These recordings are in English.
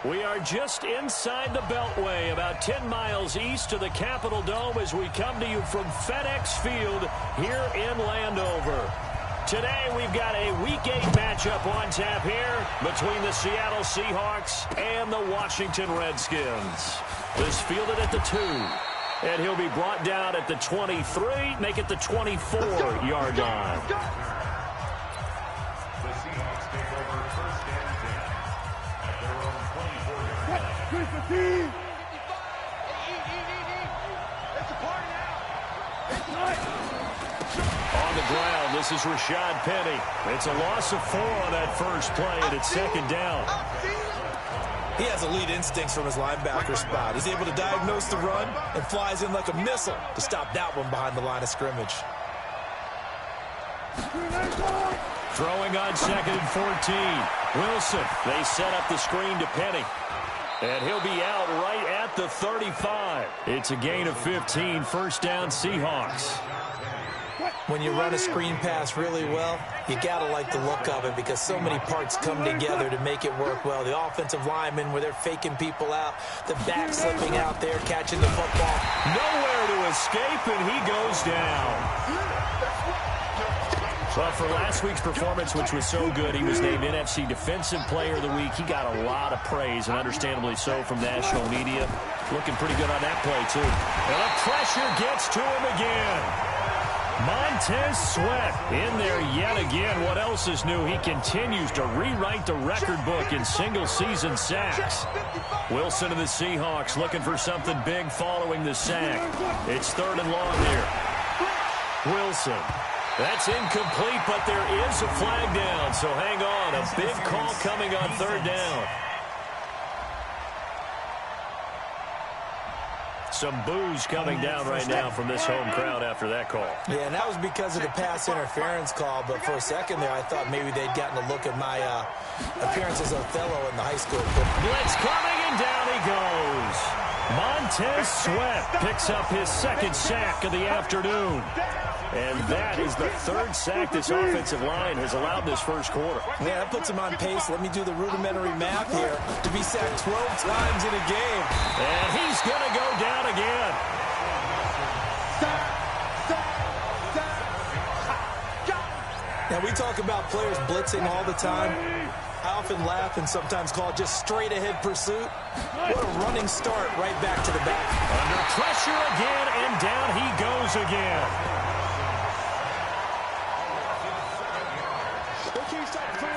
We are just inside the Beltway, about 10 miles east of the Capitol Dome as we come to you from FedEx Field here in Landover. Today we've got a Week 8 matchup on tap here between the Seattle Seahawks and the Washington Redskins. This fielded at the 2, and he'll be brought down at the 23, make it the 24-yard line. On the ground, this is Rashad Penny. It's a loss of 4 on that first play, and it's second down. He has elite instincts from his linebacker spot. He's able to diagnose the run and flies in like a missile to stop that one behind the line of scrimmage. Throwing on 2nd and 14. Wilson, they set up the screen to Penny. And he'll be out right at the 35. It's a gain of 15, first down Seahawks. When you run a screen pass really well, you got to like the look of it because so many parts come together to make it work well. The offensive linemen, where they're faking people out, the back slipping out there, catching the football. Nowhere to escape, and he goes down. Well, for last week's performance, which was so good, he was named NFC Defensive Player of the Week. He got a lot of praise, and understandably so, from national media. Looking pretty good on that play, too. And the pressure gets to him again. Montez Sweat in there yet again. What else is new? He continues to rewrite the record book in single-season sacks. Wilson and the Seahawks looking for something big following the sack. It's 3rd and long here. Wilson. That's incomplete, but there is a flag down, so hang on. A big call coming on 3rd down. Some boos coming down right now from this home crowd after that call. Yeah, and that was because of the pass interference call, but for a second there, I thought maybe they'd gotten a look at my appearance as Othello in the high school. Blitz coming, and down he goes. Montez Sweat picks up his 2nd sack of the afternoon. And that is the 3rd sack this offensive line has allowed this first quarter. Yeah, that puts him on pace. Let me do the rudimentary math here. To be sacked 12 times in a game. And he's going to go down again. Now, we talk about players blitzing all the time. I often laugh and sometimes call it just straight-ahead pursuit. What a running start right back to the back. Under pressure again, and down he goes again.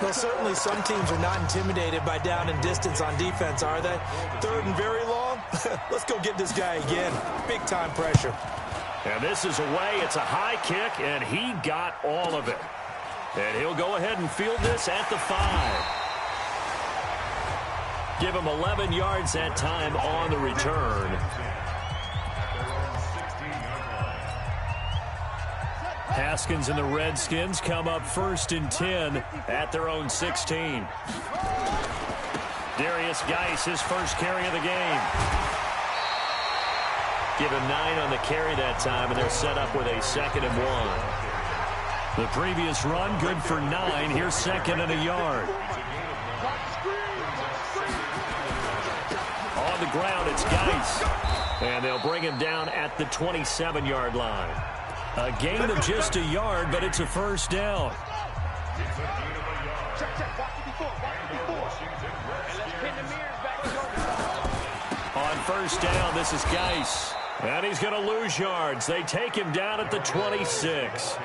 Well, certainly some teams are not intimidated by down and distance on defense, are they? 3rd and very long? Let's go get this guy again. Big-time pressure. And this is away. It's a high kick, and he got all of it. And he'll go ahead and field this at the 5. Give him 11 yards that time on the return. Haskins and the Redskins come up 1st and 10 at their own 16. Darius Geis, his first carry of the game. Give him 9 on the carry that time, and they're set up with a 2nd and 1. The previous run, good for 9. Here's 2nd and a yard. On the ground, it's Geis. And they'll bring him down at the 27-yard line. A gain of just a yard, but it's a first down. On first down, this is Geis. And he's going to lose yards. They take him down at the 26.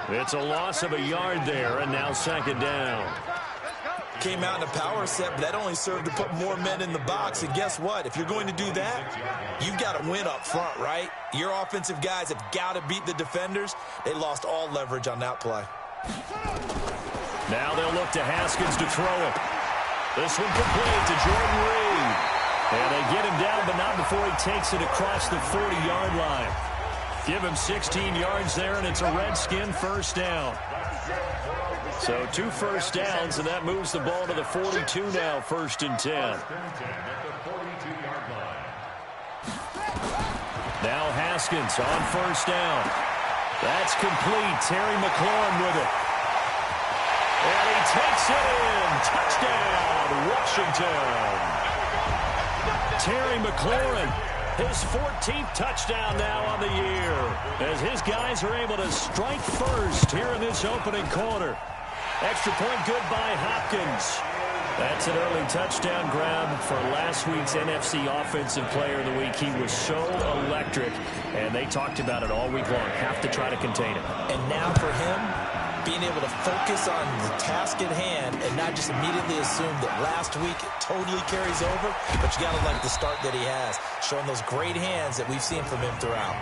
It's a loss of a yard there, and now 2nd down. Came out in a power set, but that only served to put more men in the box. And guess what? If you're going to do that, you've got to win up front, right? Your offensive guys have got to beat the defenders. They lost all leverage on that play. Now they'll look to Haskins to throw it. This one complete to Jordan Reed. And they get him down, but not before he takes it across the 40-yard line. Give him 16 yards there, and it's a Redskin first down. So 2 first downs, and that moves the ball to the 42 now, 1st and 10. Now Haskins on first down. That's complete. Terry McLaurin with it. And he takes it in. Touchdown, Washington. Terry McLaurin, his 14th touchdown now on the year, as his guys are able to strike first here in this opening quarter. Extra point good by Hopkins. That's an early touchdown grab for last week's NFC Offensive Player of the Week. He was so electric, and they talked about it all week long. Have to try to contain him. And now for him, being able to focus on the task at hand and not just immediately assume that last week it totally carries over, but you got to like the start that he has, showing those great hands that we've seen from him throughout.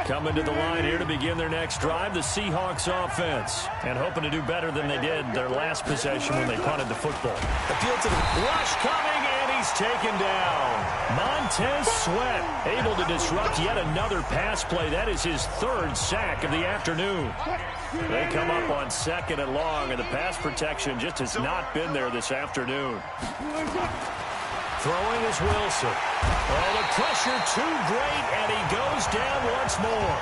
Coming to the line here to begin their next drive, the Seahawks offense. And hoping to do better than they did their last possession when they punted the football. Appeal to the rush coming, and he's taken down. Montez Sweat able to disrupt yet another pass play. That is his third sack of the afternoon. They come up on 2nd and long, and the pass protection just has not been there this afternoon. Throwing is Wilson. Oh, the pressure too great, and he goes down once more.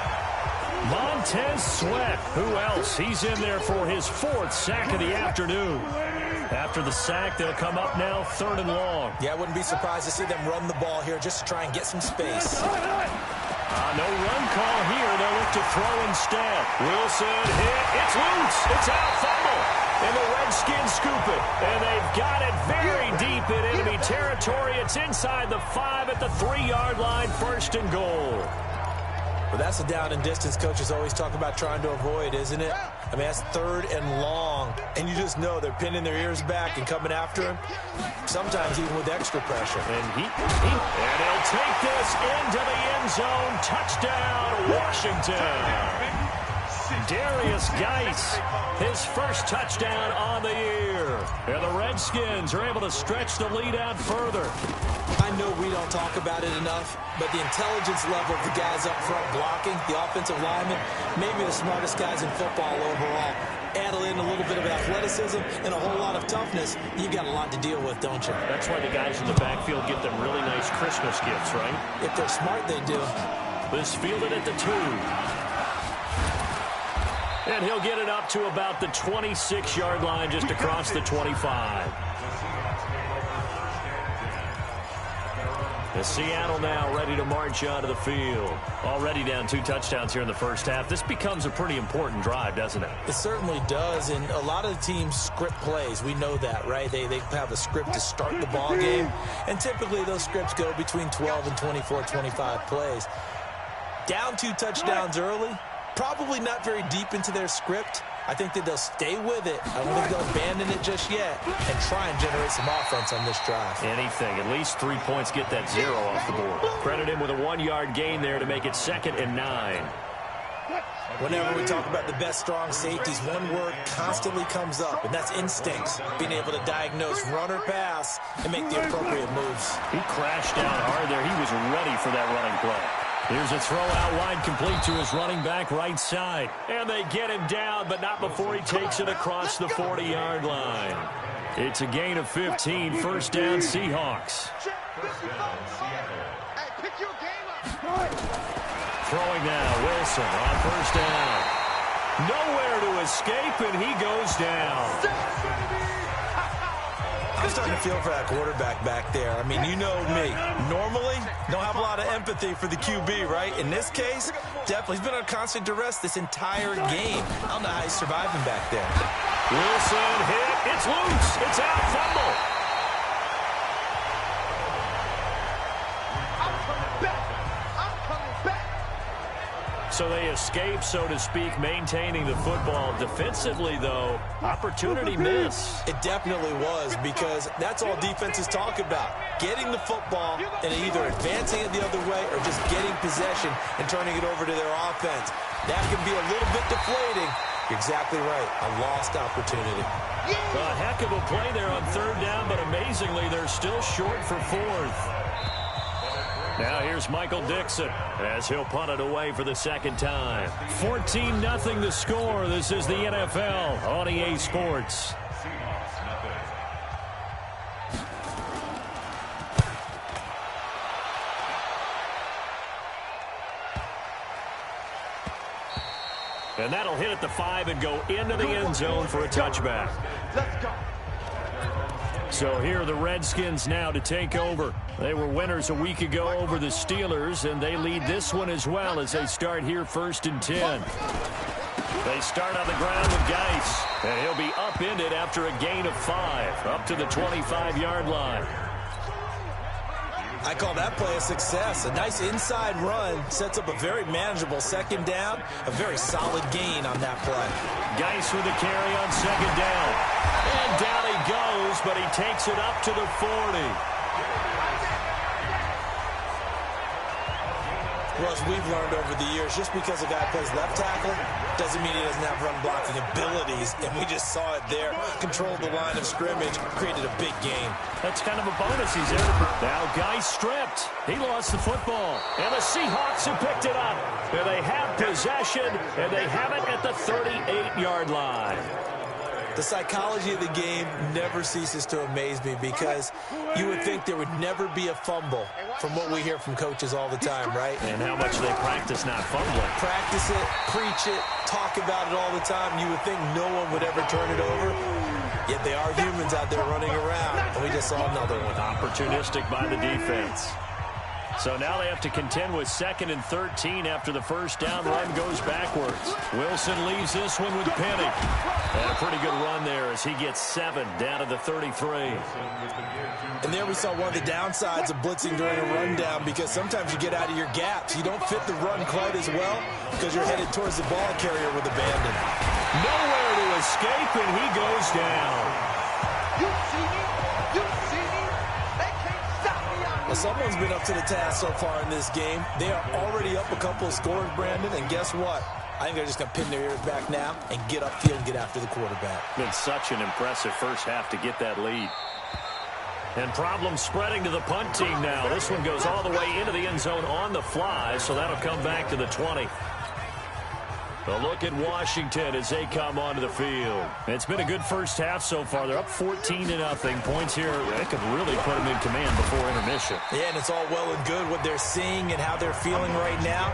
Montez Sweat. Who else? He's in there for his 4th sack of the afternoon. After the sack, they'll come up now 3rd and long. Yeah, I wouldn't be surprised to see them run the ball here just to try and get some space. No run call here. They'll look to throw instead. Wilson hit. It's loose. It's out. Fumble. And the Redskins scoop it. And they've got it very deep in enemy territory. It's inside the 5 at the 3-yard line. 1st and goal. Well, that's a down and distance coaches always talk about trying to avoid, isn't it? I mean, that's 3rd and long. And you just know they're pinning their ears back and coming after him. Sometimes even with extra pressure. And he'll take this into the end zone. Touchdown, Washington. Darius Geis, his first touchdown on the year. And the Redskins are able to stretch the lead out further. I know we don't talk about it enough, but the intelligence level of the guys up front blocking, the offensive linemen, maybe the smartest guys in football overall. Add in a little bit of athleticism and a whole lot of toughness, you've got a lot to deal with, don't you? That's why the guys in the backfield get them really nice Christmas gifts, right? If they're smart, they do. This fielded at the 2. And he'll get it up to about the 26-yard line, just across the 25. The Seattle now ready to march onto the field. Already down 2 touchdowns here in the first half. This becomes a pretty important drive, doesn't it? It certainly does, and a lot of the teams script plays. We know that, right? They have a script to start the ball game, and typically those scripts go between 12 and 24, 25 plays. Down 2 touchdowns early, probably not very deep into their script. I think that they'll stay with it. I don't think they'll abandon it just yet and try and generate some offense on this drive. Anything. At least 3 points get that 0 off the board. Credit him with a 1-yard gain there to make it 2nd and 9. Whenever we talk about the best strong safeties, one word constantly comes up, and that's instincts. Being able to diagnose run or pass and make the appropriate moves. He crashed down hard there. He was ready for that running play. Here's a throw out wide, complete to his running back right side. And they get him down, but not before he takes it across the 40-yard line. It's a gain of 15, 1st down Seahawks. Throwing now, Wilson on 1st down. Nowhere to escape, and he goes down. I'm starting to feel for that quarterback back there. I mean, you know me. Normally, don't have a lot of empathy for the QB, right? In this case, definitely. He's been on constant duress this entire game. I don't know how he's surviving back there. Wilson hit. It's loose. It's out. Fumble. So they escape, so to speak, maintaining the football. Defensively, though, opportunity miss. It definitely was, because that's all defenses talk about. Getting the football and either advancing it the other way or just getting possession and turning it over to their offense. That can be a little bit deflating. You're exactly right. A lost opportunity. A heck of a play there on 3rd down, but amazingly, they're still short for 4th. Now here's Michael Dixon as he'll punt it away for the 2nd time. 14-0 the score. This is the NFL on EA Sports. And that'll hit at the 5 and go into the end zone for a touchback. Let's go. So here are the Redskins now to take over. They were winners a week ago over the Steelers, and they lead this one as well as they start here 1st and 10. They start on the ground with Geis, and he'll be upended after a gain of 5, up to the 25-yard line. I call that play a success. A nice inside run sets up a very manageable 2nd down, a very solid gain on that play. Geis with a carry on 2nd down. And down he goes, but he takes it up to the 40. Well, as we've learned over the years, just because a guy plays left tackle doesn't mean he doesn't have run-blocking abilities, and we just saw it there. Controlled the line of scrimmage, created a big game. That's kind of a bonus he's in. Now Geis stripped. He lost the football, and the Seahawks have picked it up. And they have possession, and they have it at the 38-yard line. The psychology of the game never ceases to amaze me because you would think there would never be a fumble from what we hear from coaches all the time, right? And how much they practice not fumbling. Practice it, preach it, talk about it all the time. You would think no one would ever turn it over. Yet they are humans out there running around, and we just saw another one. Opportunistic by the defense. So now they have to contend with 2nd and 13 after the 1st down run goes backwards. Wilson leaves this one with Penny. And a pretty good run there as he gets 7 down to the 33. And there we saw one of the downsides of blitzing during a rundown because sometimes you get out of your gaps. You don't fit the run quite as well because you're headed towards the ball carrier with abandon. Nowhere to escape, and he goes down. You see me? You see me? They can't stop me. Well, someone's been up to the task so far in this game. They are already up a couple of scores, Brandon, and guess what? I think they're just going to pin their ears back now and get upfield and get after the quarterback. Been such an impressive first half to get that lead. And problems spreading to the punt team now. This one goes all the way into the end zone on the fly, so that'll come back to the 20. A look at Washington as they come onto the field. It's been a good first half so far. They're up 14-0. Points here, they could really put them in command before intermission. Yeah, and it's all well and good what they're seeing and how they're feeling right now.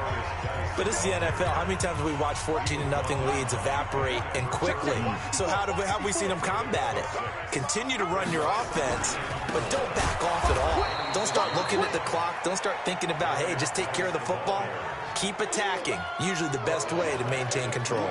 But it's the NFL. How many times have we watched 14-0 leads evaporate and quickly? So how have we seen them combat it? Continue to run your offense, but don't back off at all. Don't start looking at the clock. Don't start thinking about, hey, just take care of the football. Keep attacking. Usually the best way to maintain control.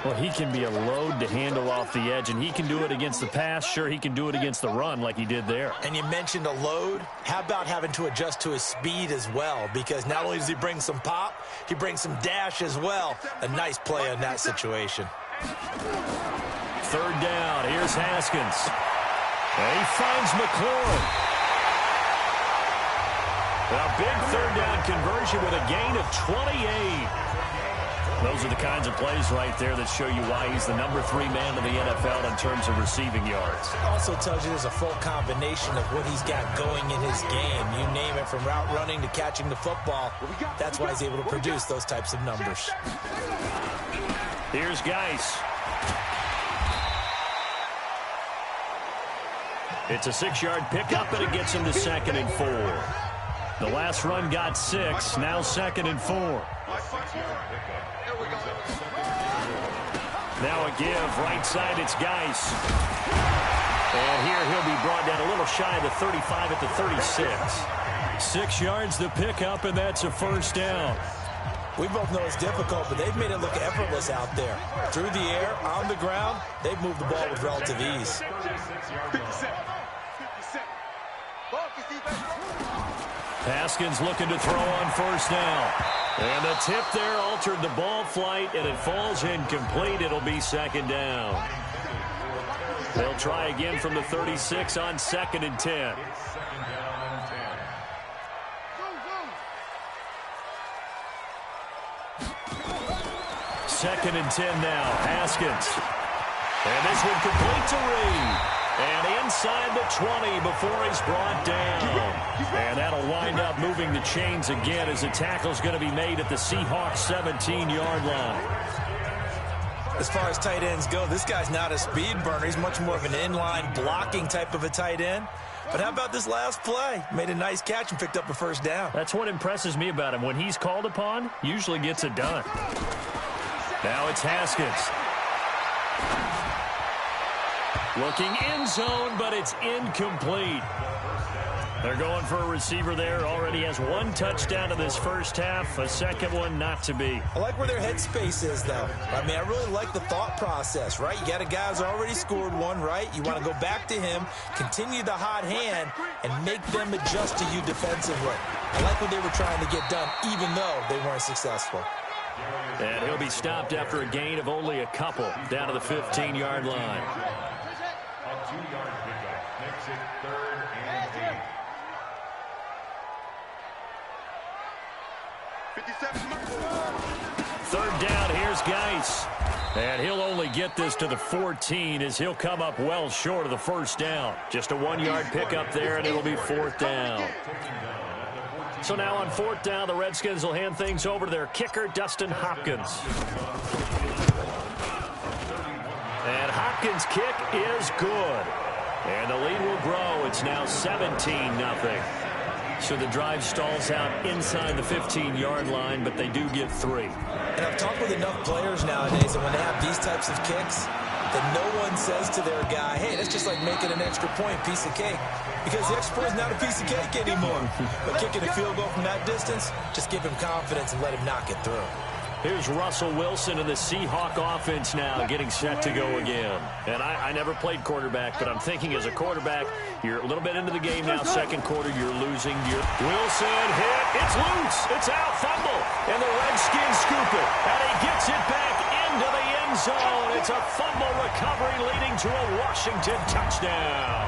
Well, he can be a load to handle off the edge, and he can do it against the pass. Sure, he can do it against the run like he did there. And you mentioned a load. How about having to adjust to his speed as well? Because not only does he bring some pop, he brings some dash as well. A nice play on that situation. 3rd down. Here's Haskins. And he finds McLaurin. A big 3rd down conversion with a gain of 28. Those are the kinds of plays right there that show you why he's the number 3 man in the NFL in terms of receiving yards. It also tells you there's a full combination of what he's got going in his game. You name it, from route running to catching the football. That's why he's able to produce those types of numbers. Here's Geis. It's a 6-yard pickup, and it gets him to 2nd and 4. The last run got 6, now 2nd and 4. Now a give, right side, it's Geis. And here he'll be brought down a little shy of the 35 at the 36. 6 yards the pickup, and that's a 1st down. We both know it's difficult, but they've made it look effortless out there. Through the air, on the ground, they've moved the ball with relative ease. Haskins looking to throw on 1st down. And the tip there altered the ball flight, and it falls incomplete. It'll be 2nd down. They'll try again from the 36 on 2nd and 10. Second and 10 now. Haskins. And this one complete to Reed. And inside the 20 before he's brought down. And that'll wind up moving the chains again as the tackle's going to be made at the Seahawks 17-yard line. As far as tight ends go, this guy's not a speed burner. He's much more of an inline blocking type of a tight end. But how about this last play? Made a nice catch and picked up a 1st down. That's what impresses me about him. When he's called upon, usually gets it done. Now it's Haskins. Looking end zone, but it's incomplete. They're going for a receiver there. Already has one touchdown in this first half. A second one not to be. I like where their headspace is, though. I mean, I really like the thought process, right? You got a guy who's already scored one, right? You want to go back to him, continue the hot hand, and make them adjust to you defensively. I like what they were trying to get done, even though they weren't successful. And he'll be stopped after a gain of only a couple down to the 15-yard line. A 2-yard pickup makes it 3rd and 8. 3rd down, here's Geis. And he'll only get this to the 14 as he'll come up well short of the first down. Just a 1-yard pickup there, and it'll be 4th down. So now on 4th down, the Redskins will hand things over to their kicker, Dustin Hopkins. And Hopkins' kick is good. And the lead will grow. It's now 17-0. So the drive stalls out inside the 15-yard line, but they do get 3. And I've talked with enough players nowadays that when they have these types of kicks, that no one says to their guy, hey, that's just like making an extra point, piece of cake. Because the extra point is not a piece of cake anymore. But kicking a field goal from that distance, just give him confidence and let him knock it through. Here's Russell Wilson in the Seahawk offense now, getting set to go again. And I never played quarterback, but I'm thinking as a quarterback, you're a little bit into the game now. Second quarter, you're losing. Wilson hit. It's loose. It's out. Fumble. And the Redskins scoop it. And he gets it back into the end zone. It's a fumble recovery leading to a Washington touchdown.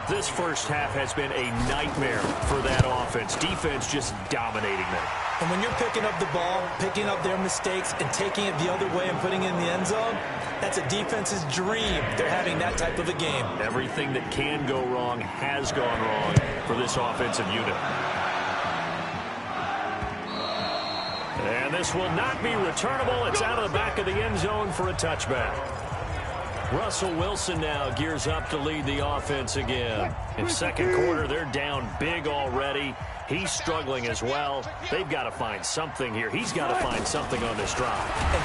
This first half has been a nightmare for that offense. Defense just dominating them. And when you're picking up the ball, picking up their mistakes, and taking it the other way and putting it in the end zone, that's a defense's dream. They're having that type of a game. Everything that can go wrong has gone wrong for this offensive unit. And this will not be returnable. It's out of the back of the end zone for a touchback. Russell Wilson now gears up to lead the offense again. In second quarter, they're down big already. He's struggling as well. They've got to find something here. He's got to find something on this drive. And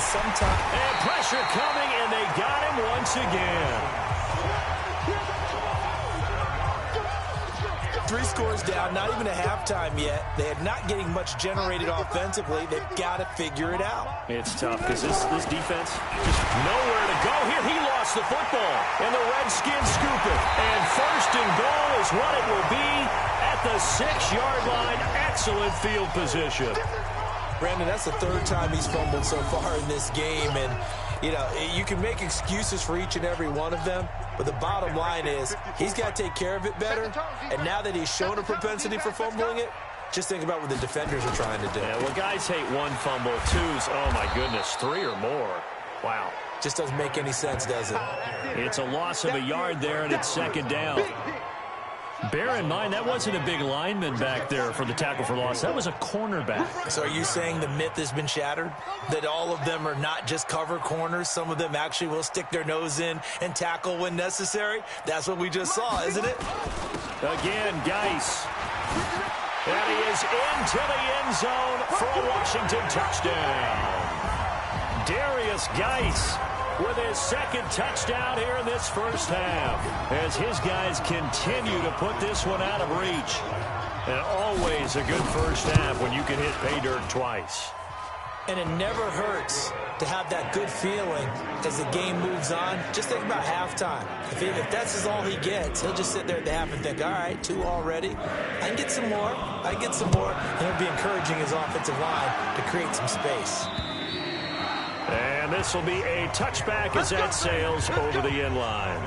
pressure coming, and they got him once again. 3 scores down, not even a halftime yet. They are not getting much generated offensively. They've got to figure it out. It's tough because this defense just nowhere to go here. He lost the football, and the Redskins scoop it. And 1st and goal is what it will be at the 6-yard line. Excellent field position. Brandon, that's the 3rd time he's fumbled so far in this game. And, you know, you can make excuses for each and every one of them. But the bottom line is he's got to take care of it better. And now that he's shown a propensity for fumbling it, just think about what the defenders are trying to do. Yeah, well, guys hate 1 fumble, 2's, oh, my goodness, 3 or more. Wow. Just doesn't make any sense, does it? It's a loss of a yard there, and it's 2nd down. Bear in mind, that wasn't a big lineman back there for the tackle for loss. That was a cornerback. So are you saying the myth has been shattered? That all of them are not just cover corners? Some of them actually will stick their nose in and tackle when necessary? That's what we just saw, isn't it? Again, Geis. And he is into the end zone for a Washington touchdown. Darius Geis with his 2nd touchdown here in this first half, as his guys continue to put this one out of reach. And always a good first half when you can hit pay dirt twice. And it never hurts to have that good feeling as the game moves on. Just think about halftime. If that's all he gets, he'll just sit there at the half and think, all right, 2 already. I can get some more. I can get some more. And he'll be encouraging his offensive line to create some space. And this will be a touchback as that sails over the end line.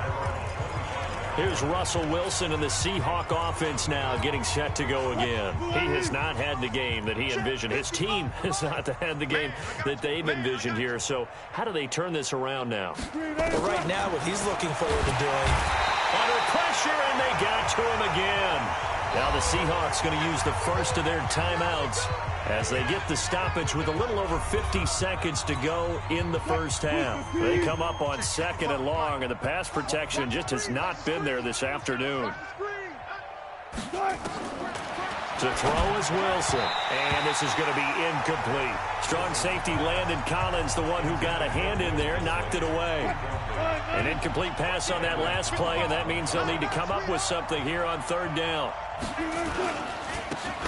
Here's Russell Wilson in the Seahawk offense now, getting set to go again. He has not had the game that he envisioned. His team has not had the game that they've envisioned here. So how do they turn this around now? Well, right now, what he's looking forward to doing. Under pressure, and they got to him again. Now the Seahawks going to use the first of their timeouts as they get the stoppage with a little over 50 seconds to go in the first half. They come up on 2nd and long, and the pass protection just has not been there this afternoon. To throw is Wilson. And this is going to be incomplete. Strong safety Landon Collins, the one who got a hand in there, knocked it away. An incomplete pass on that last play, and that means they'll need to come up with something here on third down.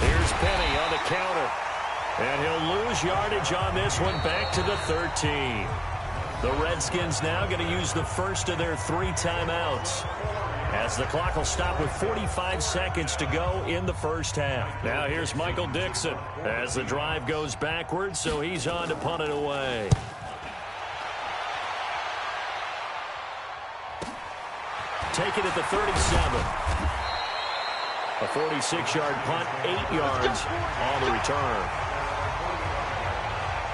Here's Penny on the counter. And he'll lose yardage on this one, back to the 13. The Redskins now going to use the first of their 3 timeouts, as the clock will stop with 45 seconds to go in the first half. Now here's Michael Dixon as the drive goes backwards, so he's on to punt it away. Take it at the 37. A 46-yard punt, 8 yards on the return.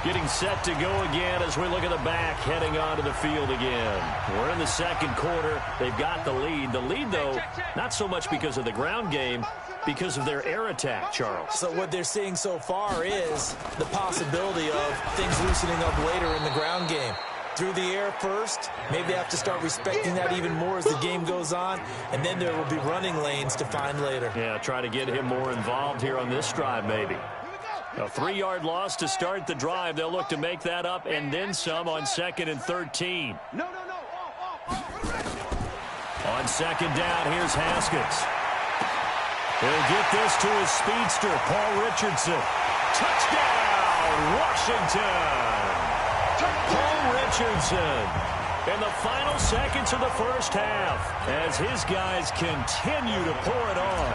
Getting set to go again as we look at the back, heading onto the field again. We're in the second quarter. They've got the lead. The lead, though, not so much because of the ground game, because of their air attack, Charles. So what they're seeing so far is the possibility of things loosening up later in the ground game. Through the air first, maybe they have to start respecting that even more as the game goes on, and then there will be running lanes to find later. Yeah, try to get him more involved here on this drive, maybe. A 3-yard loss to start the drive. They'll look to make that up and then some on 2nd and 13. On 2nd down, here's Haskins. He'll get this to his speedster, Paul Richardson. Touchdown, Washington! Paul Richardson in the final seconds of the first half as his guys continue to pour it on.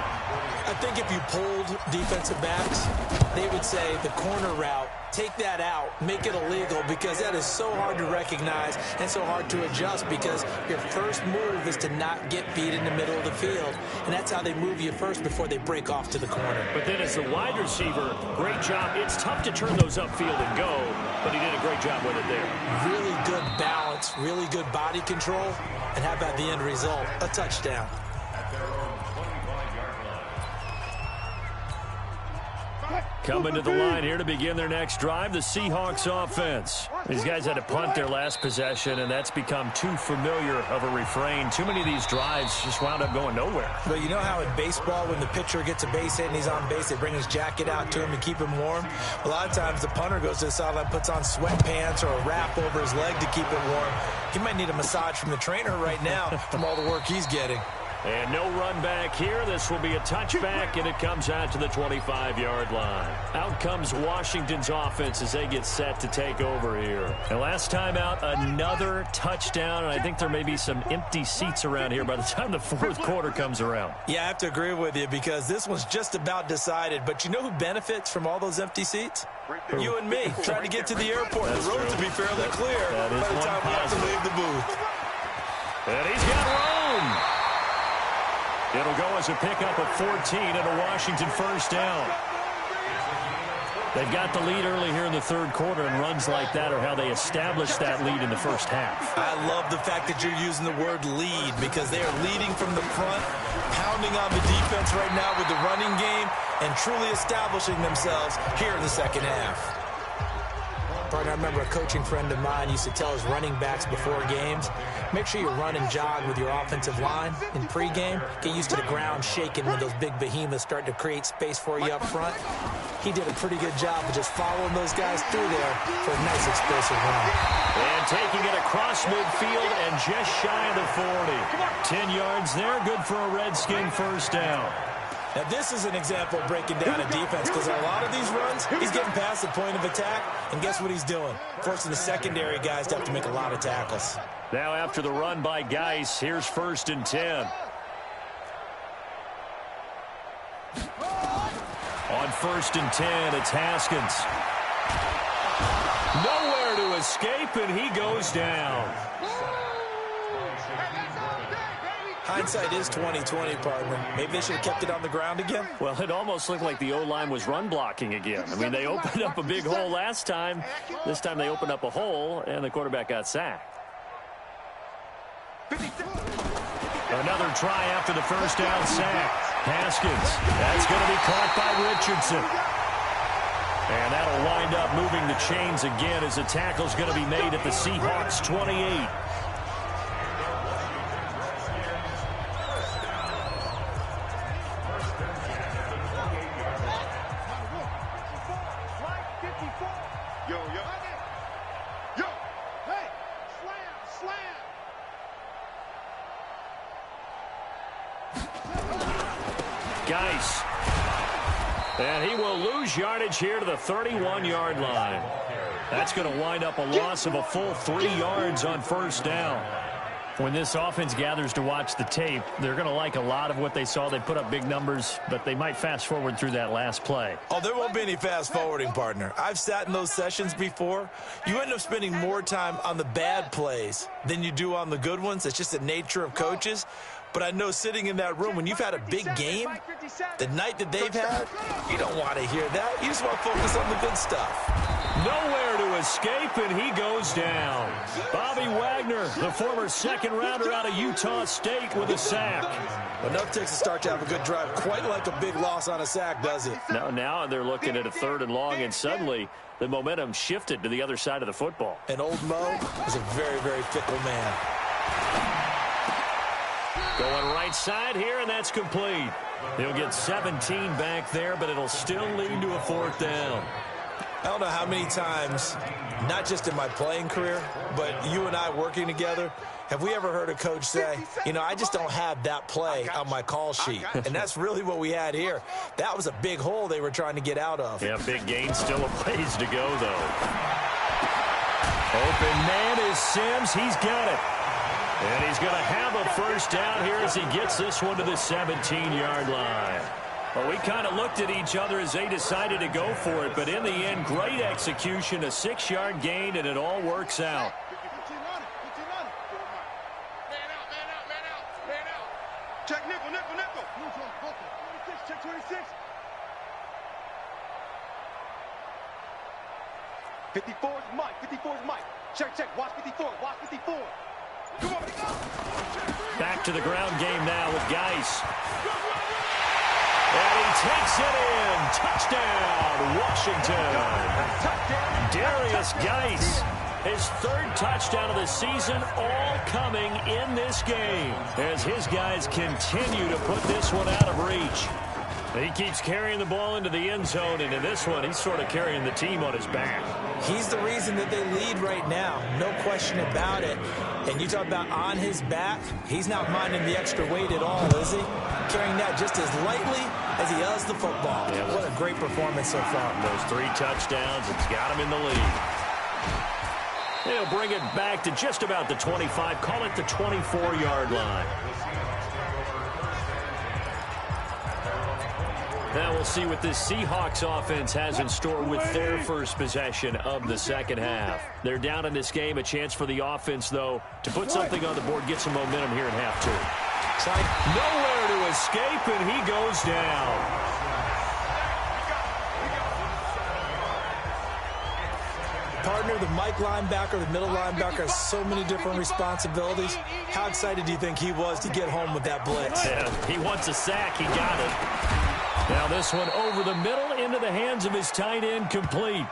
I think if you polled defensive backs, they would say the corner route, take that out, make it illegal, because that is so hard to recognize and so hard to adjust, because your first move is to not get beat in the middle of the field, and that's how they move you first before they break off to the corner. But then as the wide receiver, great job. It's tough to turn those upfield and go, but he did a great job with it there. Really good balance, really good body control, and how about the end result? A touchdown. Coming to the line here to begin their next drive, the Seahawks offense. These guys had to punt their last possession, and that's become too familiar of a refrain. Too many of these drives just wound up going nowhere. But you know how in baseball, when the pitcher gets a base hit and he's on base, they bring his jacket out to him to keep him warm? A lot of times the punter goes to the sideline, puts on sweatpants or a wrap over his leg to keep it warm. He might need a massage from the trainer right now from all the work he's getting. And no run back here. This will be a touchback, and it comes out to the 25-yard line. Out comes Washington's offense as they get set to take over here. And last time out, another touchdown, and I think there may be some empty seats around here by the time the fourth quarter comes around. Yeah, I have to agree with you, because this one's just about decided. But you know who benefits from all those empty seats? You and me, trying to get to the airport. That's the roads will be fairly clear by the time we have to leave the booth. And he's got room. It'll go as a pickup of 14 and a Washington first down. They've got the lead early here in the third quarter, and runs like that are how they established that lead in the first half. I love the fact that you're using the word lead, because they are leading from the front, pounding on the defense right now with the running game, and truly establishing themselves here in the second half. Partner, I remember a coaching friend of mine used to tell his running backs before games, make sure you run and jog with your offensive line in pregame. Get used to the ground shaking when those big behemoths start to create space for you up front. He did a pretty good job of just following those guys through there for a nice explosive run. And taking it across midfield and just shy of the 40. 10 yards there, good for a Redskin first down. Now, this is an example of breaking down a defense, because a lot of these runs, he's getting past the point of attack, and guess what he's doing? Forcing the secondary guys to have to make a lot of tackles. Now after the run by Geis, here's 1st and 10. On 1st and 10, it's Haskins. Nowhere to escape, and he goes down. Hindsight is 20/20, partner. Maybe they should have kept it on the ground again. Well, it almost looked like the O-line was run blocking again. I mean, they opened up a big hole last time. This time they opened up a hole, and the quarterback got sacked. Another try after the first down sack. Haskins. That's going to be caught by Richardson. And that'll wind up moving the chains again as the tackle's going to be made at the Seahawks 28. And he will lose yardage here to the 31-yard line. That's going to wind up a loss of a full 3 yards on first down. When this offense gathers to watch the tape, they're going to like a lot of what they saw. They put up big numbers, but they might fast forward through that last play. Oh, there won't be any fast forwarding, partner. I've sat in those sessions before. You end up spending more time on the bad plays than you do on the good ones. It's just the nature of coaches. But I know sitting in that room, when you've had a big game, the night that they've had, you don't want to hear that. You just want to focus on the good stuff. Nowhere to escape, and he goes down. Bobby Wagner, the former second-rounder out of Utah State, with a sack. Enough takes to start to have a good drive. Quite like a big loss on a sack, does it? Now they're looking at a 3rd and long, and suddenly the momentum shifted to the other side of the football. And old Mo is a very, very fickle man. Going right side here, and that's complete. He'll get 17 back there, but it'll still lead to a 4th down. I don't know how many times, not just in my playing career, but you and I working together, have we ever heard a coach say, you know, I just don't have that play on my call sheet. And that's really what we had here. That was a big hole they were trying to get out of. Yeah, big gain, still a ways to go, though. Open man is Sims. He's got it. And he's going to have a first down here as he gets this one to the 17-yard line. Well, we kind of looked at each other as they decided to go for it, but in the end, great execution, a 6-yard gain, and it all works out. Check nickel, nickel, nickel. Check 26. 54 is Mike. 54 is Mike. Check. Watch 54. Watch 54. Come on. Back to the ground game now with Geis. And he takes it in. Touchdown, Washington. Darius Geis, his 3rd touchdown of the season, all coming in this game as his guys continue to put this one out of reach. He keeps carrying the ball into the end zone, and in this one, he's sort of carrying the team on his back. He's the reason that they lead right now. No question about it. And you talk about on his back, he's not minding the extra weight at all, is he? Carrying that just as lightly as he does the football. Yeah, what a great performance so far. Those 3 touchdowns, it's got him in the lead. They'll bring it back to just about the 25, call it the 24-yard line. Now we'll see what this Seahawks offense has in store with their first possession of the second half. They're down in this game. A chance for the offense, though, to put something on the board, get some momentum here in half 2. Nowhere to escape, and he goes down. Partner, the Mike linebacker, the middle linebacker has so many different responsibilities. How excited do you think he was to get home with that blitz? Yeah, he wants a sack. He got it. Now this one over the middle into the hands of his tight end, complete.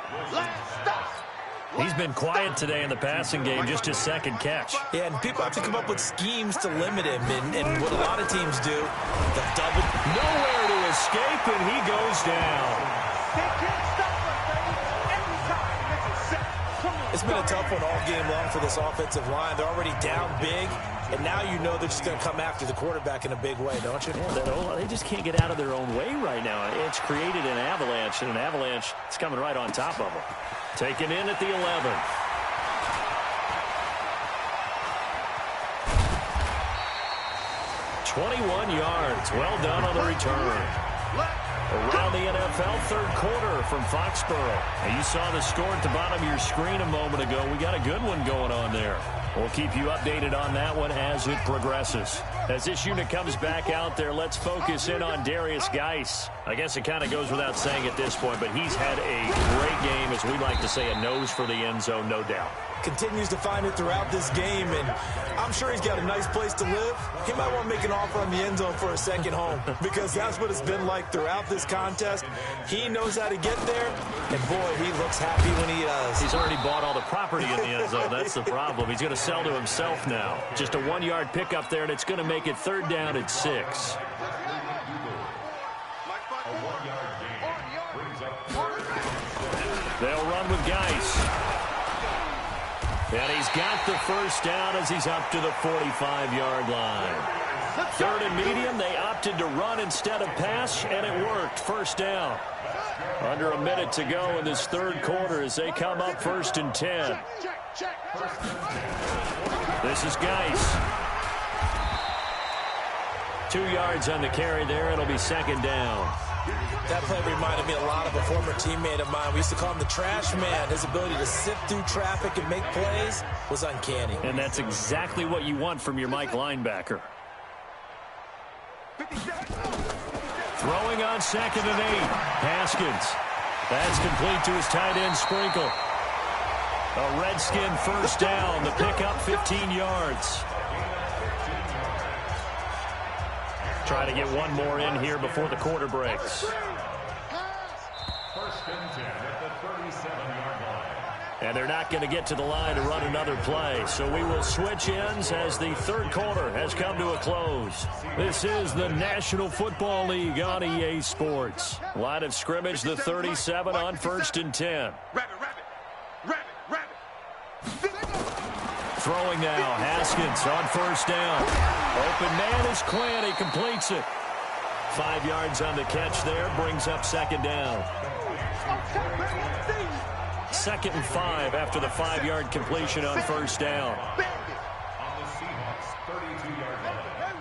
He's been quiet today in the passing game, just his 2nd catch. Yeah, and people have to come up with schemes to limit him, and what a lot of teams do, they'll double. Nowhere to escape, and he goes down. It's been a tough one all game long for this offensive line. They're already down big, and now you know they're just going to come after the quarterback in a big way, don't you? Yeah, they just can't get out of their own way right now. It's created an avalanche, and an avalanche is coming right on top of them. Taken in at the 11. "21 yards. Well done on the return. Around the NFL, 3rd quarter from Foxborough. And you saw the score at the bottom of your screen a moment ago. We got a good one going on there. We'll keep you updated on that one as it progresses. As this unit comes back out there, let's focus in on Darius Geis. I guess it kind of goes without saying at this point, but he's had a great game, as we like to say, a nose for the end zone, no doubt. Continues to find it throughout this game, and I'm sure he's got a nice place to live. He might want to make an offer on the end zone for a second home, because that's what it's been like throughout this contest. He knows how to get there, and boy, he looks happy when he does. He's already bought all the property in the end zone. That's the problem. He's going to sell to himself now. Just a 1-yard pickup there, and it's going to make it 3rd down at 6. They'll run with Geis. And he's got the first down as he's up to the 45-yard line. Third and medium, they opted to run instead of pass, and it worked. First down. Under a minute to go in this third quarter as they come up 1st and 10. This is Geis. 2 yards on the carry there. It'll be 2nd down. That play reminded me a lot of a former teammate of mine. We used to call him the trash man. His ability to sift through traffic and make plays was uncanny. And that's exactly what you want from your Mike linebacker. Throwing on 2nd and 8. Haskins. That's complete to his tight end, Sprinkle. A Redskin first down. The pickup 15 yards. Try to get one more in here before the quarter breaks. 1st and 10 at the 37-yard line. And they're not going to get to the line to run another play. So we will switch ends as the third quarter has come to a close. This is the National Football League on EA Sports. Line of scrimmage, the 37 on 1st and 10. Throwing now, Haskins on 1st down. Open man is Clan. He completes it. 5 yards on the catch there. Brings up 2nd down. 2nd and 5 after the 5-yard completion on 1st down. On the Seahawks 32-yard line.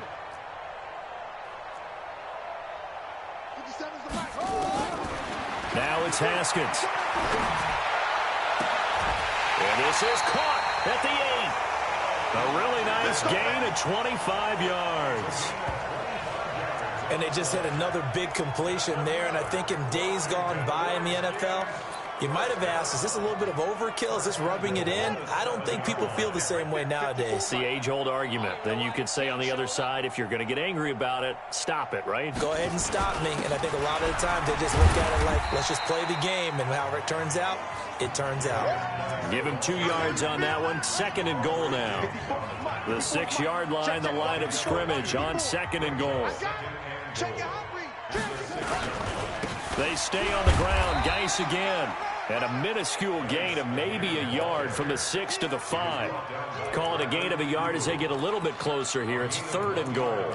Now it's Haskins. And this is caught at the 8. A really nice gain of 25 yards. And they just had another big completion there. And I think in days gone by in the NFL, you might have asked, is this a little bit of overkill? Is this rubbing it in? I don't think people feel the same way nowadays. It's the age-old argument. Then you could say on the other side, if you're going to get angry about it, stop it, right? Go ahead and stop me. And I think a lot of the times they just look at it like, let's just play the game. And however it turns out, it turns out. Give him 2 yards on that one. 2nd and goal now. The 6-yard line, the line of scrimmage on 2nd and goal. They stay on the ground. Geis again. And a minuscule gain of maybe a yard from the 6 to the 5. Call it a gain of a yard as they get a little bit closer here. It's 3rd and goal.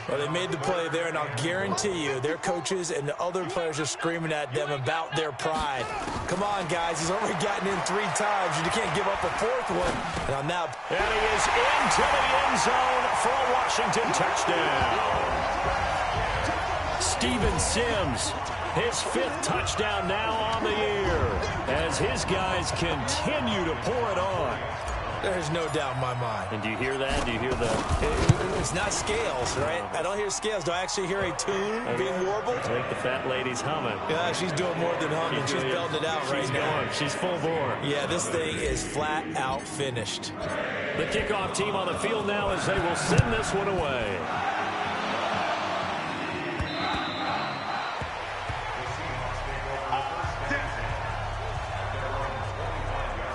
Well, they made the play there, and I'll guarantee you their coaches and the other players are screaming at them about their pride. Come on, guys. He's already gotten in 3 times. You can't give up a 4th one. And on that, and he is into the end zone for a Washington touchdown. Steven Sims, his 5th touchdown now on the year as his guys continue to pour it on. There's no doubt in my mind. And do you hear that? Do you hear that? It's not scales, right? I don't hear scales. Do I actually hear a tune being warbled? I think the fat lady's humming. Yeah, she's doing more than humming. She's belting it out right now. Going. She's full bore. Yeah, this thing is flat out finished. The kickoff team on the field now as they will send this one away.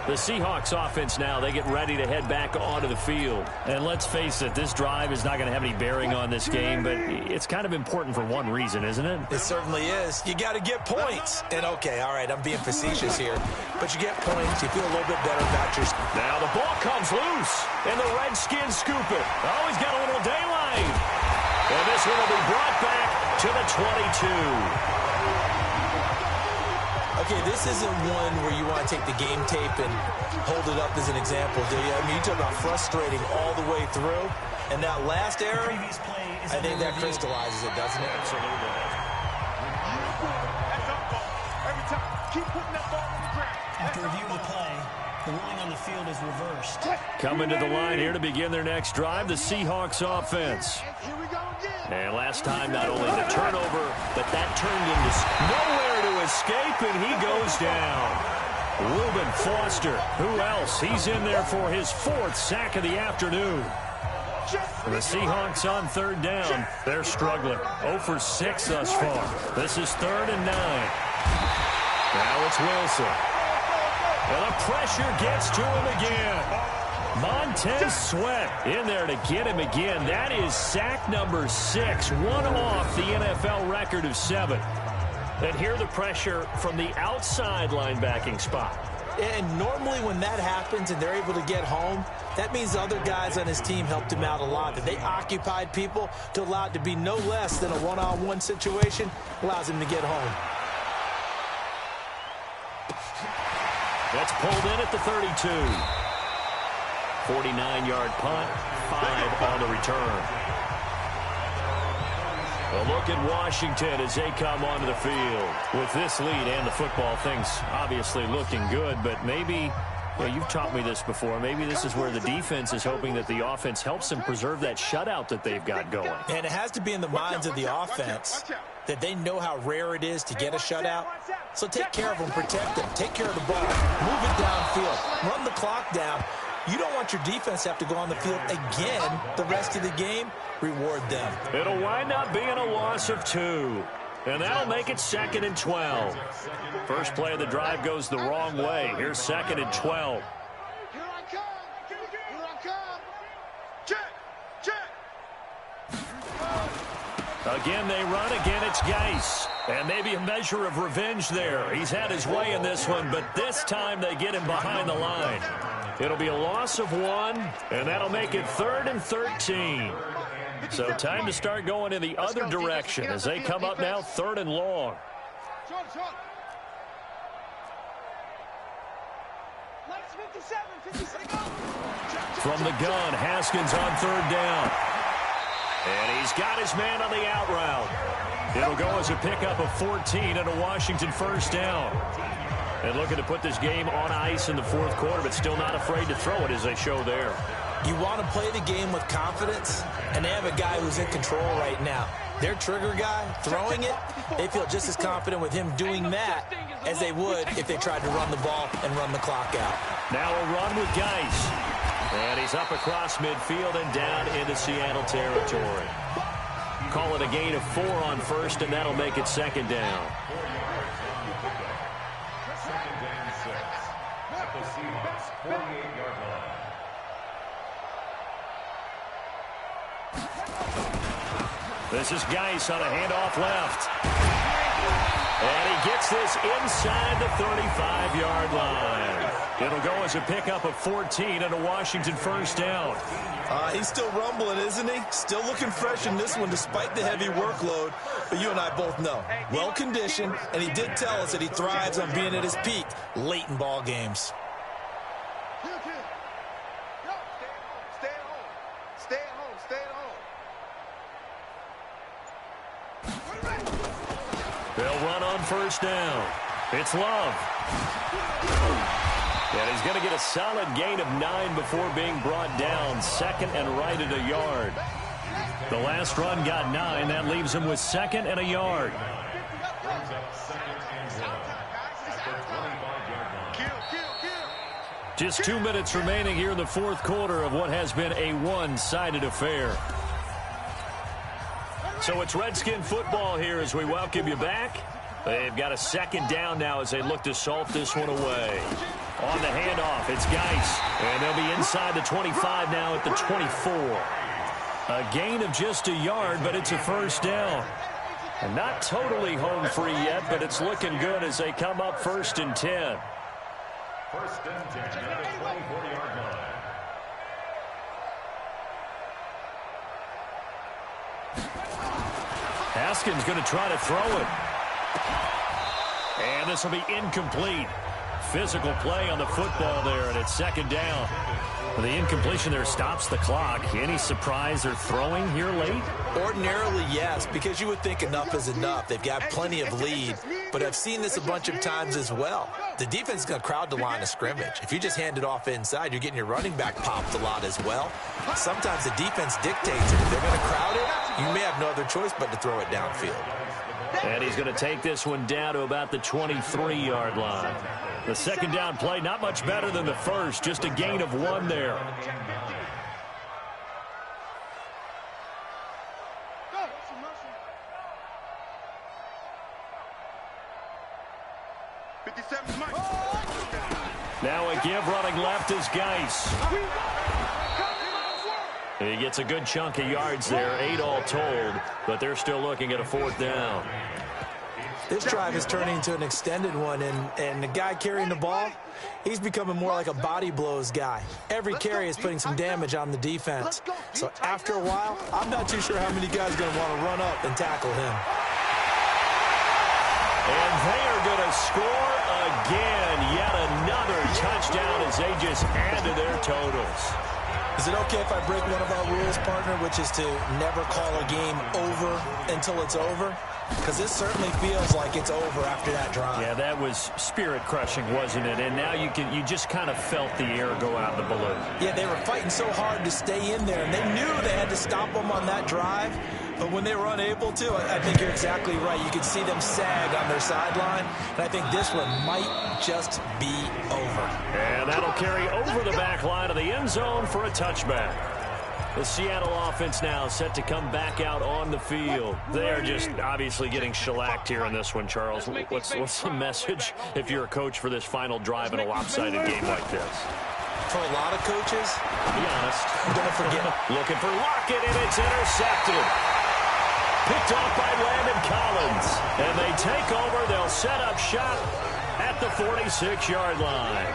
The Seahawks offense now, they get ready to head back onto the field. And let's face it, this drive is not going to have any bearing on this game, but it's kind of important for one reason, isn't it? It certainly is. You got to get points. And okay, all right, I'm being facetious here, but you get points, you feel a little bit better about your... Now the ball comes loose, and the Redskins scoop it. Oh, he's got a little daylight. And this one will be brought back to the 22. Okay, this isn't one where you want to take the game tape and hold it up as an example, do you? I mean, you talk about frustrating all the way through. And that last error, I think that crystallizes it, doesn't it? Absolutely. Every time, keep putting that ball on the ground. After review of the play, the ruling on the field is reversed. Coming to the line here to begin their next drive, the Seahawks offense. Here we go again. And last time, not only the turnover, but that turned into nowhere to escape, and he goes down. Reuben Foster, who else? He's in there for his 4th sack of the afternoon. And the Seahawks on 3rd down, they're struggling. 0 for 6 thus far. This is 3rd and 9. Now it's Wilson. And the pressure gets to him again. Montez Sweat in there to get him again. That is sack number 6, one off the NFL record of 7. And here the pressure from the outside linebacking spot. And normally when that happens and they're able to get home, that means the other guys on his team helped him out a lot. That they occupied people to allow it to be no less than a one-on-one situation allows him to get home. That's pulled in at the 32. 49-yard punt, 5 on the return. A look at Washington as they come onto the field. With this lead and the football, things obviously looking good, but maybe, well, you've taught me this before, maybe this is where the defense is hoping that the offense helps them preserve that shutout that they've got going. And it has to be in the minds of the offense that they know how rare it is to get a shutout. So take care of them, protect them, take care of the ball, move it downfield, run the clock down. You don't want your defense to have to go on the field again the rest of the game. Reward them. It'll wind up being a loss of 2. And that'll make it 2nd and 12. First play of the drive goes the wrong way. Here's 2nd and 12. Here I come. Here I come. Check. Again, they run. Again, it's Geis. And maybe a measure of revenge there. He's had his way in this one, but this time they get him behind the line. It'll be a loss of 1, and that'll make it 3rd and 13. So time to start going in the other direction as they come up now 3rd and long. From the gun, Haskins on 3rd down. And he's got his man on the out route. It'll go as a pickup of 14 and a Washington 1st down. And looking to put this game on ice in the 4th quarter, but still not afraid to throw it as they show there. You want to play the game with confidence, and they have a guy who's in control right now. Their trigger guy, throwing it, they feel just as confident with him doing that as they would if they tried to run the ball and run the clock out. Now a run with Geis. And he's up across midfield and down into Seattle territory. Call it a gain of 4 on 1st, and that'll make it 2nd down. This is Geis on a handoff left. And he gets this inside the 35-yard line. It'll go as a pickup of 14 and a Washington 1st down. He's still rumbling, isn't he? Still looking fresh in this one despite the heavy workload. But you and I both know, well-conditioned, and he did tell us that he thrives on being at his peak late in ball games. They'll run on 1st down. It's Love. And he's going to get a solid gain of 9 before being brought down. 2nd and right at a yard. The last run got 9. That leaves him with 2nd and a yard. Just 2 minutes remaining here in the 4th quarter of what has been a one-sided affair. So it's Redskin football here as we welcome you back. They've got a 2nd down now as they look to salt this one away. On the handoff, it's Geis. And they'll be inside the 25 now at the 24. A gain of just a yard, but it's a 1st down. And not totally home free yet, but it's looking good as they come up 1st and 10. 1st and 10 at the 24-yard line. Haskins going to try to throw it. And this will be incomplete. Physical play on the football there, and it's 2nd down. The incompletion there stops the clock. Any surprise they're throwing here late? Ordinarily, yes, because you would think enough is enough. They've got plenty of lead, but I've seen this a bunch of times as well. The defense is going to crowd the line of scrimmage. If you just hand it off inside, you're getting your running back popped a lot as well. Sometimes the defense dictates it. If they're going to crowd it, you may have no other choice but to throw it downfield. And he's going to take this one down to about the 23-yard line. The 2nd down play, not much better than the first, just a gain of 1 there. Now a give running left is Geis. He gets a good chunk of yards there, 8 all told, but they're still looking at a 4th down. This drive is turning into an extended one, and the guy carrying the ball, he's becoming more like a body blows guy. Every carry is putting some damage on the defense. So after a while, I'm not too sure how many guys are going to want to run up and tackle him. And they are going to score again. Yet another touchdown as they just add to their totals. Is it okay if I break one of our rules, partner, which is to never call a game over until it's over? Because this certainly feels like it's over after that drive. Yeah, that was spirit-crushing, wasn't it? And now you just kind of felt the air go out of the balloon. Yeah, they were fighting so hard to stay in there, and they knew they had to stop them on that drive. But when they were unable to, I think you're exactly right. You could see them sag on their sideline, and I think this one might just be over. And that'll carry over the back line of the end zone for a touchback. The Seattle offense now set to come back out on the field. They are just obviously getting shellacked here in this one, Charles. What's the message if you're a coach for this final drive in a lopsided game like this? For a lot of coaches, be honest, don't forget. Looking for Lockett, and it's intercepted. Picked off by Landon Collins. And they take over. They'll set up shop at the 46-yard line.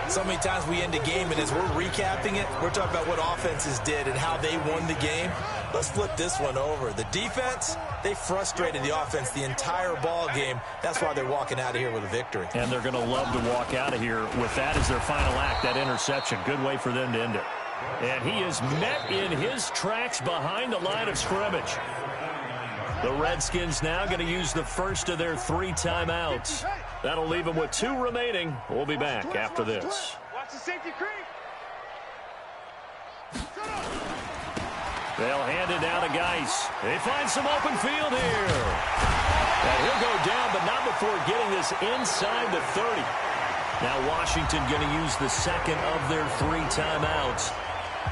So many times we end a game, and as we're recapping it, we're talking about what offenses did and how they won the game. Let's flip this one over. The defense, they frustrated the offense the entire ball game. That's why they're walking out of here with a victory. And they're going to love to walk out of here with that as their final act, that interception. Good way for them to end it. And he is met in his tracks behind the line of scrimmage. The Redskins now going to use the first of their 3 timeouts. That'll leave them with 2 remaining. We'll be back after this. Watch the safety creep. They'll hand it down to Geis. They find some open field here. And he'll go down, but not before getting this inside the 30. Now Washington going to use the second of their 3 timeouts.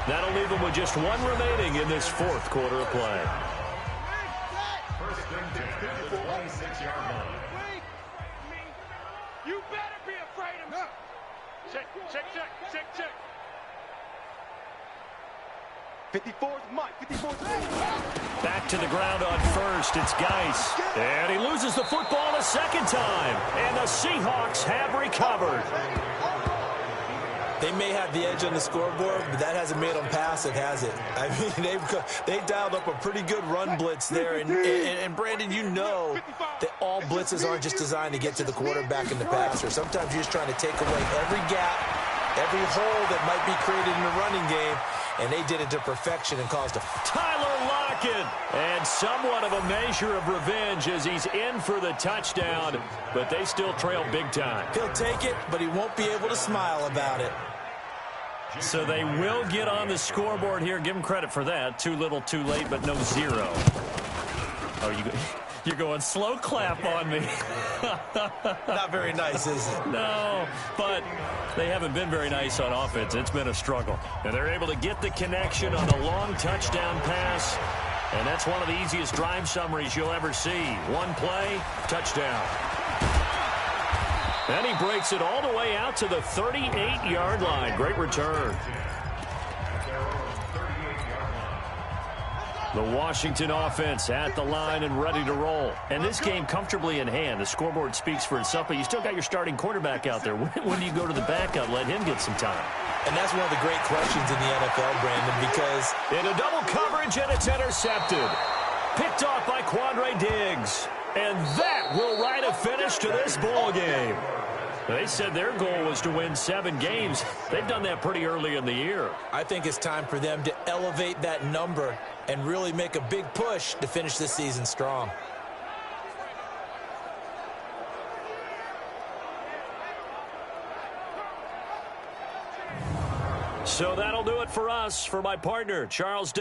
That'll leave them with just 1 remaining in this 4th quarter of play. First and 10 at the 26-yard line. You better be afraid of me. Check. 54's Mike. 54's Mike. Back to the ground on first. It's Geis. And he loses the football a second time. And the Seahawks have recovered. They may have the edge on the scoreboard, but that hasn't made them passive, has it? I mean, they've dialed up a pretty good run blitz there. And Brandon, you know that all blitzes aren't just designed to get to the quarterback and the passer. Sometimes you're just trying to take away every gap, every hole that might be created in the running game, and they did it to perfection and caused a... Tyler Lockett, and somewhat of a measure of revenge as he's in for the touchdown, but they still trail big time. He'll take it, but he won't be able to smile about it. So they will get on the scoreboard here. Give them credit for that. Too little, too late, but no 0. Oh, you're going slow clap on me. Not very nice, is it? No, but they haven't been very nice on offense. It's been a struggle. And they're able to get the connection on the long touchdown pass. And that's one of the easiest drive summaries you'll ever see. 1 play, touchdown. And he breaks it all the way out to the 38-yard line. Great return. The Washington offense at the line and ready to roll. And this game comfortably in hand. The scoreboard speaks for itself, but you still got your starting quarterback out there. When do you go to the backup? Let him get some time. And that's one of the great questions in the NFL, Brandon, because... In a double coverage, and it's intercepted. Picked off by Quandre Diggs. And that will write a finish to this ball game. They said their goal was to win 7 games. They've done that pretty early in the year. I think it's time for them to elevate that number and really make a big push to finish this season strong. So that'll do it for us. For my partner, Charles